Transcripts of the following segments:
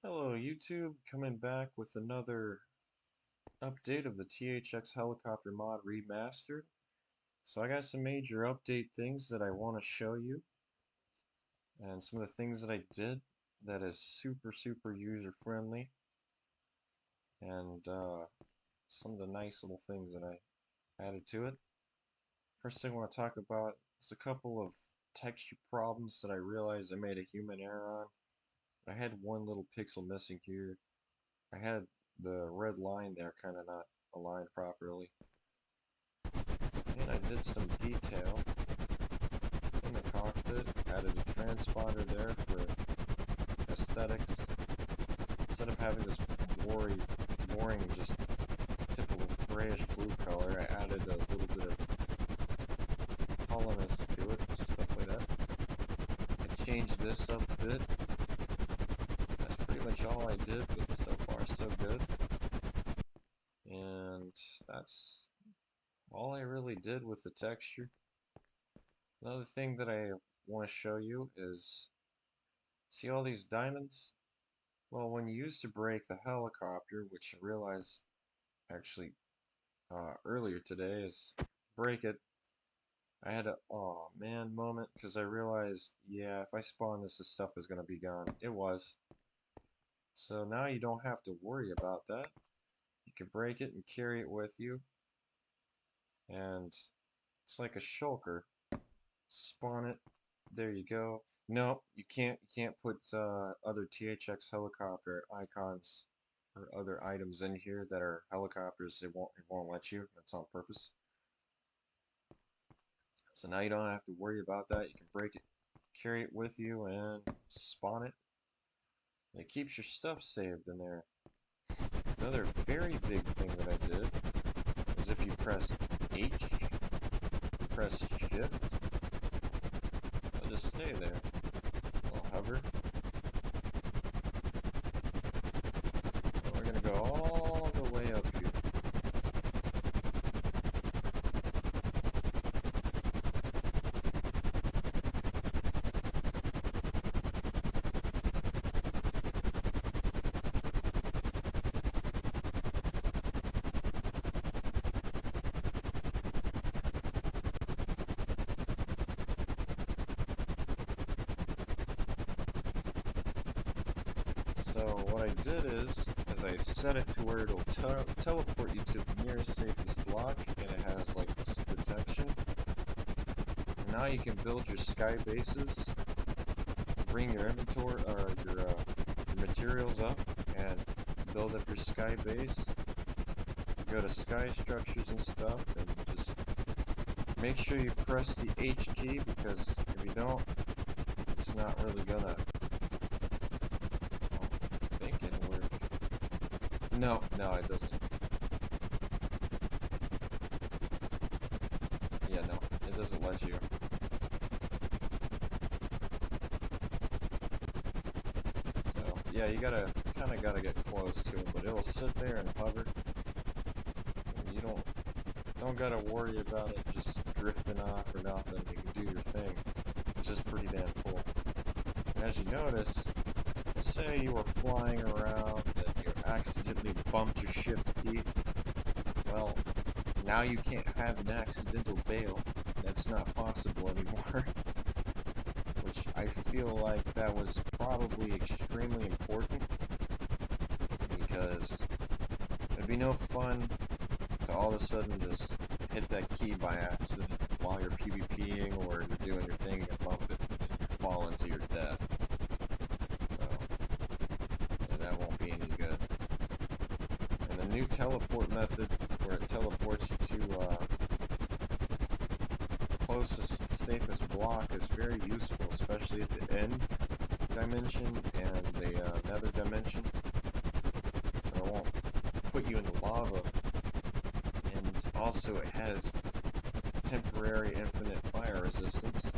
Hello YouTube, coming back with another update of the THX helicopter mod remastered. So I got some major update things that I want to show you, and some of the things that I did that is super user friendly, and some of the nice little things that I added to it. First thing I want to talk about is a couple of texture problems that I realized I made a human error on. I had one little pixel missing here. I had the red line there kind of not aligned properly. And I did some detail in the cockpit, added a transponder there for aesthetics. Instead of having this boring, just typical grayish blue color, I added a little bit of hollowness to it, stuff like that. I changed this up a bit. That's pretty much all I did, but so far so good. And that's all I really did with the texture. Another thing that I want to show you is, see all these diamonds? Well, when you used to break the helicopter, which I realized actually earlier today is break it, I had a oh man moment because I realized, yeah, if I spawn this stuff is going to be gone. It was. So now you don't have to worry about that. You can break it and carry it with you, and it's like a shulker. Spawn it. There you go. No, you can't. You can't put other THX helicopter icons or other items in here that are helicopters. It won't let you. That's on purpose. So now you don't have to worry about that. You can break it, carry it with you, and spawn it. And it keeps your stuff saved in there. Another very big thing that I did is if you press H, press Shift, it'll just stay there. I'll hover. And we're gonna go all the way up here. So what I did is I set it to where it'll teleport you to the nearest safest block, and it has like this detection. And now you can build your sky bases, bring your inventory or your materials up, and build up your sky base. Go to sky structures and stuff, and just make sure you press the H key, because if you don't, it's not really gonna. No, it doesn't. Yeah, no, it doesn't let you. So, yeah, you kind of gotta get close to it, but it'll sit there and hover. And you don't gotta worry about it just drifting off or nothing. You can do your thing, which is pretty damn cool. And as you notice, say you were flying around and you accidentally bumped your shift key. Well, now you can't have an accidental bail. That's not possible anymore. Which I feel like that was probably extremely important, because it'd be no fun to all of a sudden just hit that key by accident while you're PvPing or you're doing your thing and bump it and fall into your death. That won't be any good. And the new teleport method, where it teleports you to closest safest block, is very useful, especially at the end dimension and the nether dimension. So it won't put you in the lava. And also it has temporary infinite fire resistance.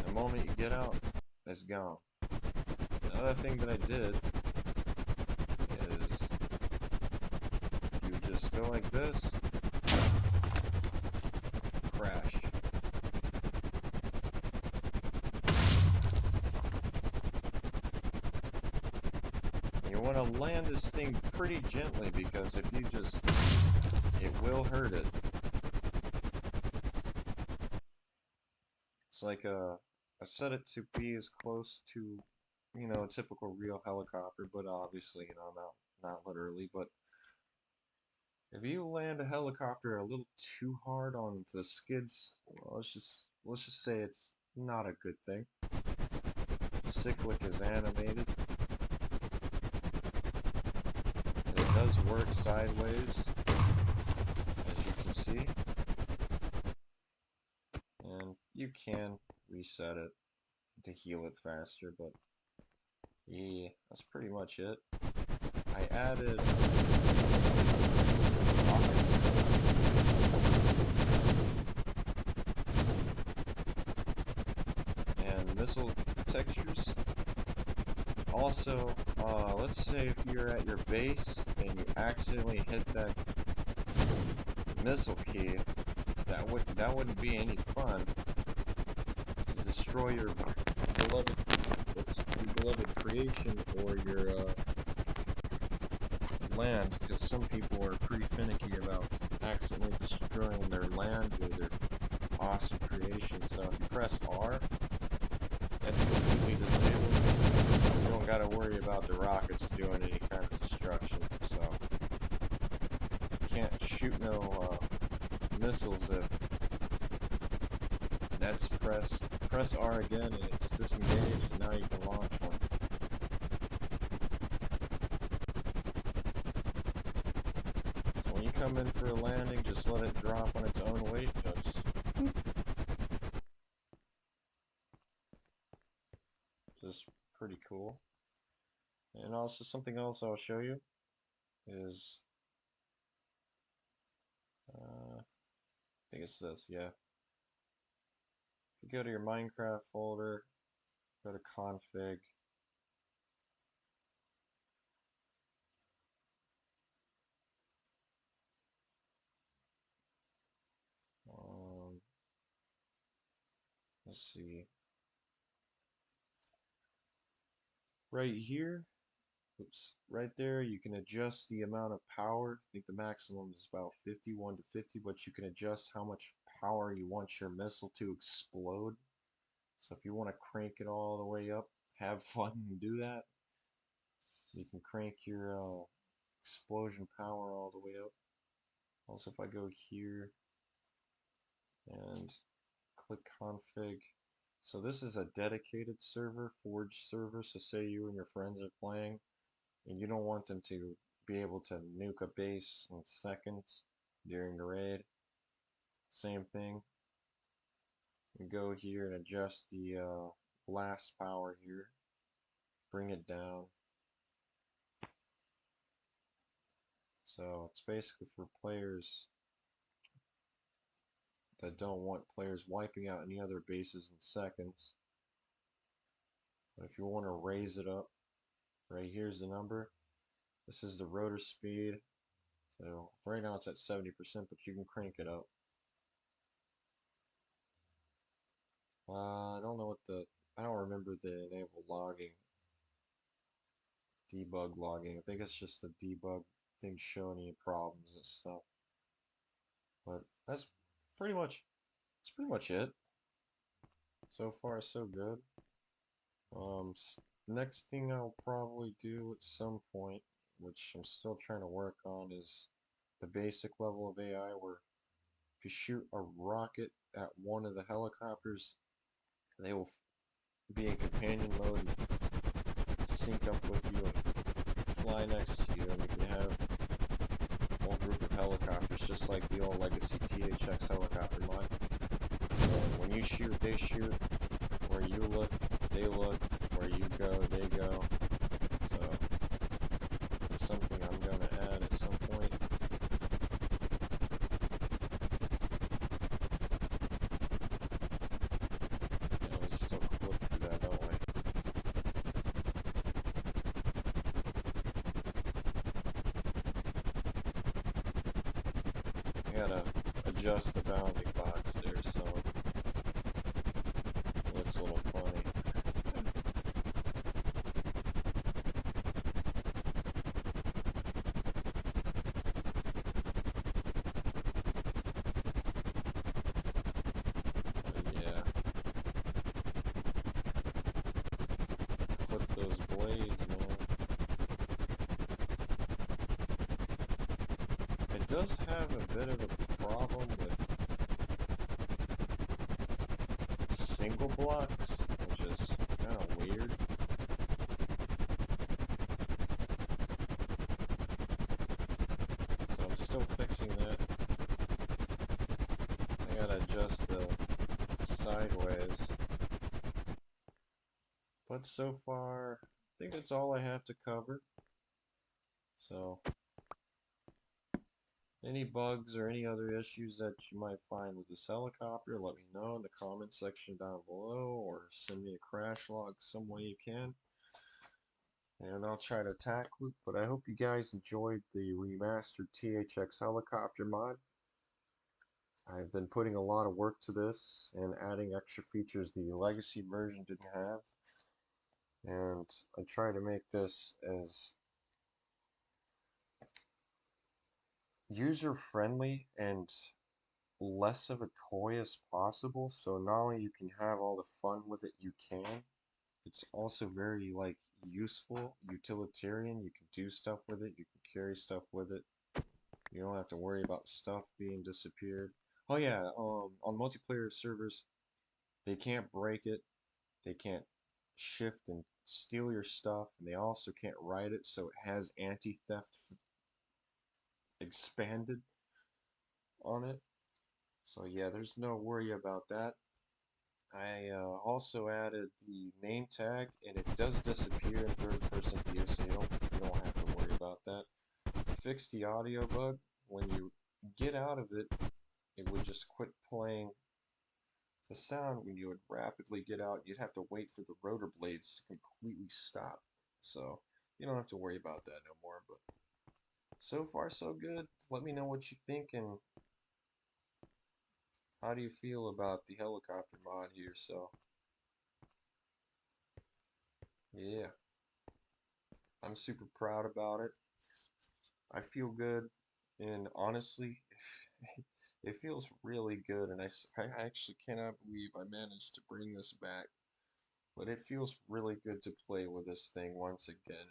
The moment you get out, it's gone. The other thing that I did is you just go like this, crash. You want to land this thing pretty gently, because if you just, it will hurt it. It's like I set it to be as close to, you know, a typical real helicopter, but obviously, you know, not literally. But if you land a helicopter a little too hard on the skids, well, let's just say it's not a good thing. Cyclic is animated. And it does work sideways, as you can see. And you can reset it to heal it faster, but yeah, that's pretty much it. I added and missile textures. Also, let's say if you're at your base and you accidentally hit that missile key, that wouldn't be any fun to destroy your beloved creation or your land, because some people are pretty finicky about accidentally destroying their land or their awesome creation. So if you press R, that's completely disabled. You don't gotta worry about the rockets doing any kind of destruction. So you can't shoot no missiles if that's press R again and it's disengaged, and now you can launch one. So when you come in for a landing, just let it drop on its own weight. Just pretty cool. And also something else I'll show you is I think it's this, yeah. If you go to your Minecraft folder, go to config, let's see, right here, oops, right there, you can adjust the amount of power. I think the maximum is about 51 to 50, but you can adjust how much power you want your missile to explode. So if you want to crank it all the way up, have fun and do that. You can crank your explosion power all the way up. Also, if I go here and click config, so this is a dedicated server, forge server. So say you and your friends are playing and you don't want them to be able to nuke a base in seconds during the raid. Same thing. You go here and adjust the blast power here. Bring it down. So it's basically for players that don't want players wiping out any other bases in seconds. But if you want to raise it up, right here's the number. This is the rotor speed. So right now it's at 70%, but you can crank it up. I don't know what I don't remember the enable logging, debug logging. I think it's just the debug thing showing you problems and stuff. But that's pretty much it. So far so good. Next thing I'll probably do at some point, which I'm still trying to work on, is the basic level of AI where if you shoot a rocket at one of the helicopters, they will be in companion mode and sync up with you and fly next to you, and you can have a whole group of helicopters just like the old legacy THX helicopter mod. So when you shoot, they shoot. Where you look, they look. Where you go, they go. So it's something I'm going to add at some point. Yeah, we still clip through that, don't we? I gotta adjust the bounding box there, so it looks a little funny. does have a bit of a problem with single blocks, which is kind of weird. So I'm still fixing that. I gotta adjust the sideways. But so far, I think that's all I have to cover. So, any bugs or any other issues that you might find with this helicopter, let me know in the comment section down below, or send me a crash log some way you can, and I'll try to tackle it. But I hope you guys enjoyed the remastered THX helicopter mod. I've been putting a lot of work to this and adding extra features the legacy version didn't have, and I try to make this as user friendly and less of a toy as possible, so not only you can have all the fun with it you can, it's also very like useful, utilitarian. You can do stuff with it, you can carry stuff with it, you don't have to worry about stuff being disappeared. Oh yeah, on multiplayer servers they can't break it, they can't shift and steal your stuff, and they also can't write it, so it has anti-theft expanded on it. So yeah, there's no worry about that. I also added the name tag, and it does disappear in third-person view, so you don't have to worry about that. I fixed the audio bug. When you get out of it, it would just quit playing the sound. When you would rapidly get out, you'd have to wait for the rotor blades to completely stop. So you don't have to worry about that no more. But so far, so good. Let me know what you think, and how do you feel about the helicopter mod here. So yeah, I'm super proud about it. I feel good, and honestly, it feels really good, and I actually cannot believe I managed to bring this back. But it feels really good to play with this thing once again,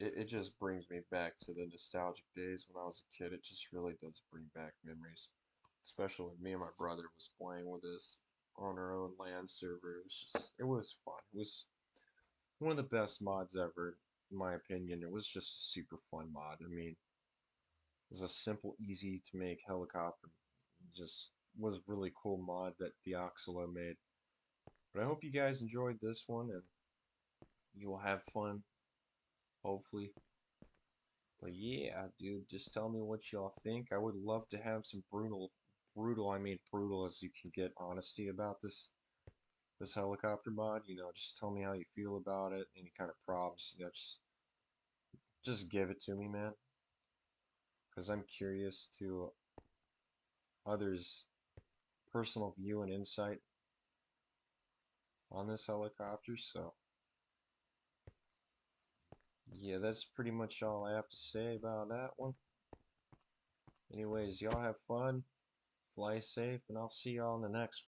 and it just brings me back to the nostalgic days when I was a kid. It just really does bring back memories, especially when me and my brother was playing with this on our own LAN server. It was fun. It was one of the best mods ever, in my opinion. It was just a super fun mod. I mean, it was a simple, easy to make helicopter. Just was a really cool mod that the Oxalo made. But I hope you guys enjoyed this one, and you will have fun, hopefully. But yeah, dude, just tell me what y'all think. I would love to have some brutal, I mean brutal as you can get honesty about this helicopter mod. Just tell me how you feel about it, any kind of problems, just give it to me, man. Because I'm curious to others' personal view and insight on this helicopter. So yeah, that's pretty much all I have to say about that one. Anyways, y'all have fun, fly safe, and I'll see y'all in the next one.